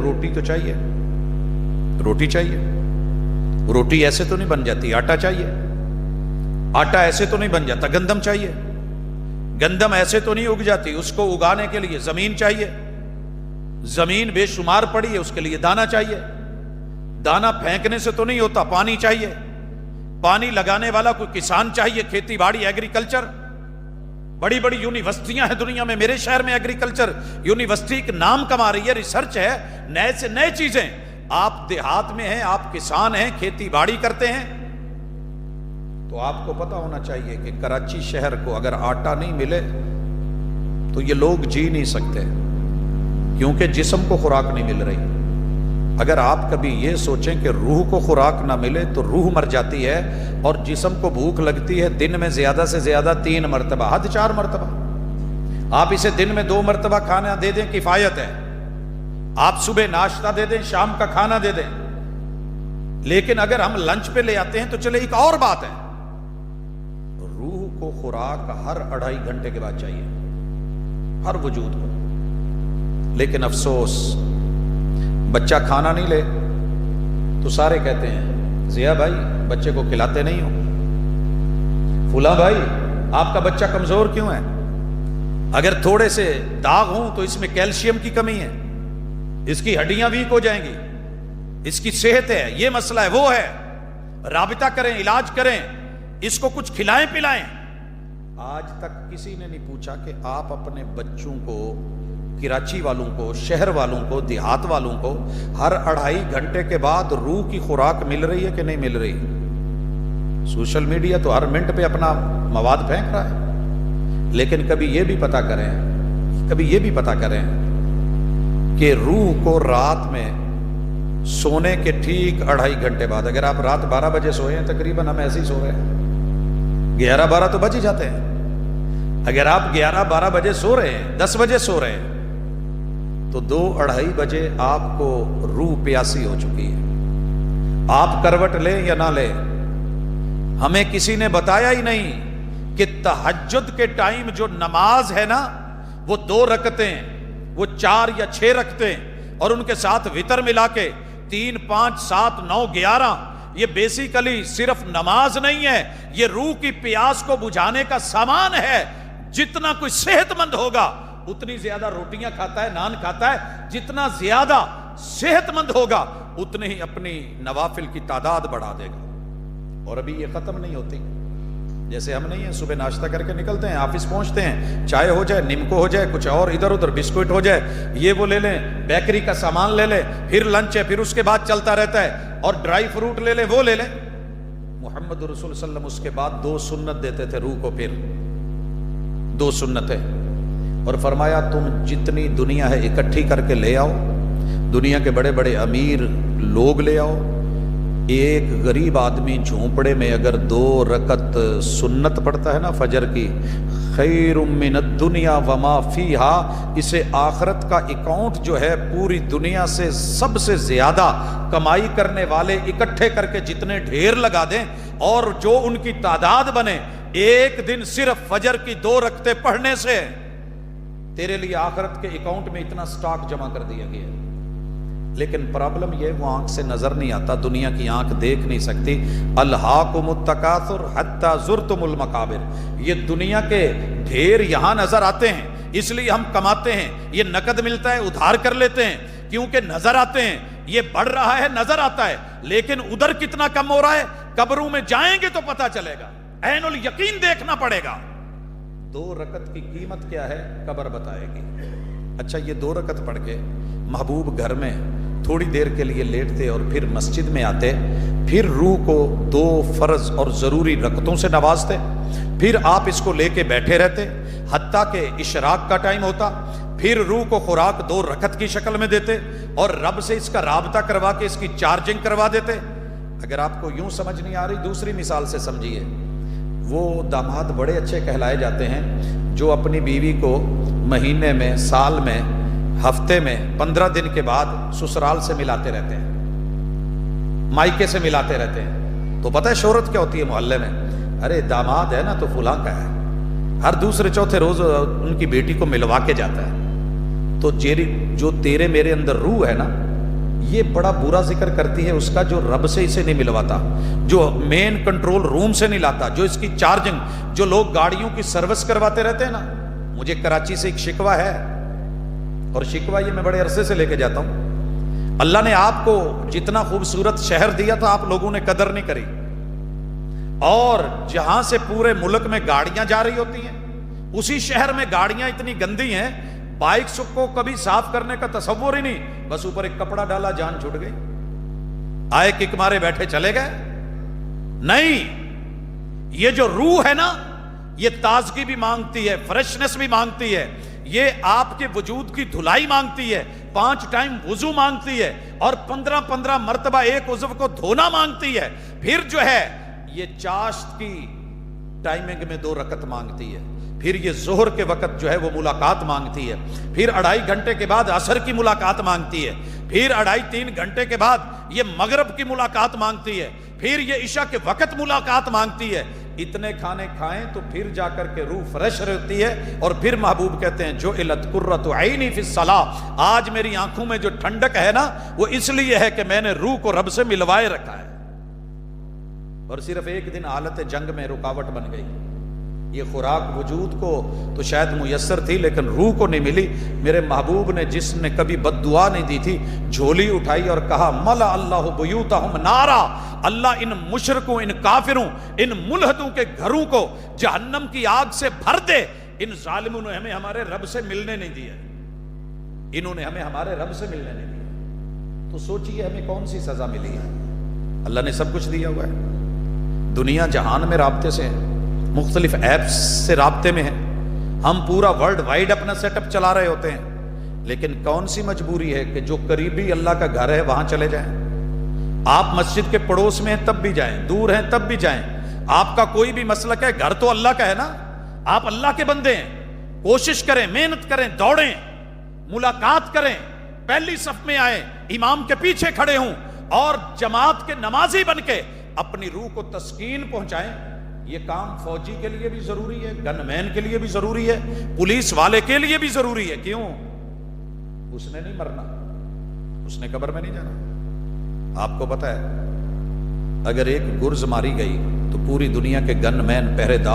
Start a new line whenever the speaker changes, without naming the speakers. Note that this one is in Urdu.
روٹی تو چاہیے، روٹی چاہیے. روٹی ایسے تو نہیں بن جاتی، آٹا چاہیے. آٹا ایسے تو نہیں بن جاتا، گندم چاہیے. گندم ایسے تو نہیں اگ جاتی، اس کو اگانے کے لیے زمین چاہیے. زمین بے شمار پڑی ہے، اس کے لیے دانا چاہیے. دانا پھینکنے سے تو نہیں ہوتا، پانی چاہیے. پانی لگانے والا کوئی کسان چاہیے. کھیتی باڑی، ایگریکلچر. بڑی بڑی یونیورسٹیاں ہیں دنیا میں. میرے شہر میں ایگریکلچر یونیورسٹی ایک نام کما رہی ہے، ریسرچ ہے، نئے سے نئے چیزیں. آپ دیہات میں ہیں، آپ کسان ہیں، کھیتی باڑی کرتے ہیں، تو آپ کو پتا ہونا چاہیے کہ کراچی شہر کو اگر آٹا نہیں ملے تو یہ لوگ جی نہیں سکتے، کیونکہ جسم کو خوراک نہیں مل رہی. اگر آپ کبھی یہ سوچیں کہ روح کو خوراک نہ ملے تو روح مر جاتی ہے، اور جسم کو بھوک لگتی ہے دن میں زیادہ سے زیادہ 3 مرتبہ، حد 4 مرتبہ. آپ اسے دن میں 2 مرتبہ کھانا دے دیں کفایت ہے. آپ صبح ناشتہ دے دیں، شام کا کھانا دے دیں. لیکن اگر ہم لنچ پہ لے آتے ہیں تو چلے ایک اور بات ہے، روح کو خوراک ہر 2.5 گھنٹے کے بعد چاہیے، ہر وجود کو. لیکن افسوس، بچہ کھانا نہیں لے تو سارے کہتے ہیں ضیاء بھائی بچے کو کھلاتے نہیں ہو، فلاں بھائی آپ کا بچہ کمزور کیوں ہے. اگر تھوڑے سے داغ ہوں تو اس میں کیلشیم کی کمی ہے، اس کی ہڈیاں ویک ہو جائیں گی، اس کی صحت ہے، یہ مسئلہ ہے، وہ ہے. رابطہ کریں، علاج کریں، اس کو کچھ کھلائیں پلائیں. آج تک کسی نے نہیں پوچھا کہ آپ اپنے بچوں کو، کراچی والوں کو، شہر والوں کو، دیہات والوں کو ہر 2.5 گھنٹے کے بعد روح کی خوراک مل رہی ہے کہ نہیں مل رہی. سوشل میڈیا تو ہر منٹ پہ اپنا مواد پھینک رہا ہے. لیکن کبھی یہ بھی پتا کریں کہ روح کو رات میں سونے کے ٹھیک 2.5 گھنٹے بعد، اگر آپ رات 12 بجے سوئے ہیں، تقریباً ہم ایسے ہی سو رہے ہیں، 11-12 تو بج ہی جاتے ہیں. اگر آپ 11-12 بجے سو رہے ہیں، 10 بجے سو رہے ہیں، تو 2-2.5 بجے آپ کو روح پیاسی ہو چکی ہے. آپ کروٹ لیں یا نہ لیں، ہمیں کسی نے بتایا ہی نہیں کہ تہجد کے ٹائم جو نماز ہے نا، وہ 2 رکعتیں، وہ 4 یا 6 رکعتیں، اور ان کے ساتھ وتر ملا کے 3 5 7 9 11، یہ بیسیکلی صرف نماز نہیں ہے، یہ روح کی پیاس کو بجھانے کا سامان ہے. جتنا کوئی صحت مند ہوگا اتنی زیادہ روٹیاں کھاتا ہے، نان کھاتا ہے. جتنا زیادہ صحت مند ہوگا اتنے ہی اپنی نوافل کی تعداد بڑھا دے گا. اور ابھی یہ ختم نہیں ہوتی. جیسے ہم نہیں ہیں، صبح ناشتہ کر کے نکلتے ہیں، آفس پہنچتے ہیں، چائے ہو جائے، نمکو ہو جائے، کچھ اور ادھر ادھر بسکٹ ہو جائے، یہ وہ لے لیں، بیکری کا سامان لے لیں، پھر لنچ ہے، پھر اس کے بعد چلتا رہتا ہے، اور ڈرائی فروٹ لے لیں، وہ لے لیں. محمد رسول صلی اللہ علیہ وسلم اس کے بعد 2 سنت دیتے تھے روح کو، پھر 2 سنتیں، اور فرمایا تم جتنی دنیا ہے اکٹھی کر کے لے آؤ، دنیا کے بڑے بڑے امیر لوگ لے آؤ، ایک غریب آدمی جھونپڑے میں اگر 2 رکعت سنت پڑھتا ہے نا فجر کی، خیر من الدنیا وما فیہا، اسے آخرت کا اکاؤنٹ جو ہے پوری دنیا سے سب سے زیادہ کمائی کرنے والے اکٹھے کر کے جتنے ڈھیر لگا دیں، اور جو ان کی تعداد بنے، ایک دن صرف فجر کی 2 رکعتیں پڑھنے سے تیرے لیے آخرت کے اکاؤنٹ میں اتنا سٹاک جمع کر دیا گیا. لیکن پرابلم یہ، وہ آنکھ سے نظر نہیں آتا، دنیا کی آنکھ دیکھ نہیں سکتی. الہاکم التکاثر حتی زرتم المقابر، یہ دنیا کے ڈھیر یہاں نظر آتے ہیں، اس لیے ہم کماتے ہیں، یہ نقد ملتا ہے ادھار کر لیتے ہیں، کیونکہ نظر آتے ہیں، یہ بڑھ رہا ہے نظر آتا ہے. لیکن ادھر کتنا کم ہو رہا ہے، قبروں میں جائیں گے تو پتا چلے گا، عین الیقین دیکھنا پڑے گا. 2 رکعت کی قیمت کیا ہے قبر بتائے گی. اچھا، یہ 2 رکعت پڑھ کے محبوب گھر میں تھوڑی دیر کے لیے لیٹتے اور پھر مسجد میں آتے، پھر روح کو 2 فرض اور ضروری رکعتوں سے نوازتے، پھر آپ اس کو لے کے بیٹھے رہتے حتیٰ کہ اشراق کا ٹائم ہوتا، پھر روح کو خوراک 2 رکعت کی شکل میں دیتے، اور رب سے اس کا رابطہ کروا کے اس کی چارجنگ کروا دیتے. اگر آپ کو یوں سمجھ نہیں آ رہی، دوسری مثال سے سمجھیے. وہ داماد بڑے اچھے کہلائے جاتے ہیں جو اپنی بیوی کو مہینے میں، سال میں، ہفتے میں 15 دن کے بعد سسرال سے ملاتے رہتے ہیں، مائکے سے ملاتے رہتے ہیں. تو پتہ ہے شہرت کیا ہوتی ہے محلے میں؟ ارے داماد ہے نا تو فلاں کا ہے، ہر دوسرے چوتھے روز ان کی بیٹی کو ملوا کے جاتا ہے. تو جو تیرے میرے اندر روح ہے نا، یہ بڑا برا ذکر کرتی ہے اس کا جو رب سے اسے نہیں ملواتا، جو مین کنٹرول روم سے نہیں لاتا، جو اس کی چارجنگ، جو لوگ گاڑیوں کی سروس کرواتے رہتے ہیں نا. مجھے کراچی سے ایک شکوہ ہے، اور شکوہ یہ میں بڑے عرصے سے لے کے جاتا ہوں. اللہ نے آپ کو جتنا خوبصورت شہر دیا تھا، آپ لوگوں نے قدر نہیں کری، اور جہاں سے پورے ملک میں گاڑیاں جا رہی ہوتی ہیں، اسی شہر میں گاڑیاں اتنی گندی ہیں، بائکس کو کبھی صاف کرنے کا تصور ہی نہیں، بس اوپر ایک کپڑا ڈالا جان چھوٹ گئی، آئے کک مارے بیٹھے چلے گئے. نہیں، یہ جو روح ہے نا، یہ تازگی بھی مانگتی ہے، فریشنس بھی مانگتی ہے، یہ آپ کے وجود کی دھلائی مانگتی ہے، 5 ٹائم وضو مانگتی ہے، اور 15 مرتبہ ایک عضو کو دھونا مانگتی ہے. پھر جو ہے یہ چاشت کی ٹائمنگ میں 2 رکعت مانگتی ہے، پھر یہ ظہر کے وقت جو ہے وہ ملاقات مانگتی ہے، پھر 2.5 گھنٹے کے بعد عصر کی ملاقات مانگتی ہے، پھر 2.5-3 گھنٹے کے بعد یہ مغرب کی ملاقات مانگتی ہے، پھر یہ عشاء کے وقت ملاقات مانگتی ہے. اتنے کھانے کھائیں تو پھر جا کر کے روح فریش رہتی ہے. اور پھر محبوب کہتے ہیں جعلت قرۃ عینی فی الصلاۃ، آج میری آنکھوں میں جو ٹھنڈک ہے نا، وہ اس لیے ہے کہ میں نے روح کو رب سے ملوائے رکھا ہے. اور صرف ایک دن حالت جنگ میں رکاوٹ بن گئی. یہ خوراک وجود کو تو شاید میسر تھی، لیکن روح کو نہیں ملی. میرے محبوب نے، جس نے کبھی بد دعا نہیں دی تھی، جھولی اٹھائی اور کہا ملا اللہ بیوتہم نارا، اللہ ان مشرکوں، ان کافروں، ان ملحدوں کے گھروں کو جہنم کی آگ سے بھر دے. ان ظالموں نے ہمیں ہمارے رب سے ملنے نہیں دیا، انہوں نے ہمیں ہمارے رب سے ملنے نہیں دیا. تو سوچئے ہمیں کون سی سزا ملی ہے؟ اللہ نے سب کچھ دیا ہوا ہے. دنیا جہان میں رابطے سے ہے، مختلف ایپس سے رابطے میں ہیں، ہم پورا ورلڈ وائڈ اپنا سیٹ اپ چلا رہے ہوتے ہیں، لیکن کون سی مجبوری ہے کہ جو قریبی اللہ کا گھر ہے وہاں چلے جائیں؟ آپ مسجد کے پڑوس میں ہیں تب بھی جائیں، دور ہیں تب بھی جائیں. آپ کا کوئی بھی مسلک ہے، گھر تو اللہ کا ہے نا، آپ اللہ کے بندے ہیں. کوشش کریں، محنت کریں، دوڑیں، ملاقات کریں، پہلی صف میں آئیں، امام کے پیچھے کھڑے ہوں، اور جماعت کے نمازی بن کے اپنی روح کو تسکین پہنچائیں. یہ کام فوجی کے لیے بھی ضروری ہے، گن مین کے لیے بھی ضروری ہے، پولیس والے کے لیے بھی ضروری ہے. کیوں؟ اس نے نہیں مرنا، اس نے قبر میں نہیں جانا. آپ کو پتا ہے اگر ایک گرز ماری گئی تو پوری دنیا کے گن مین، پہرے دار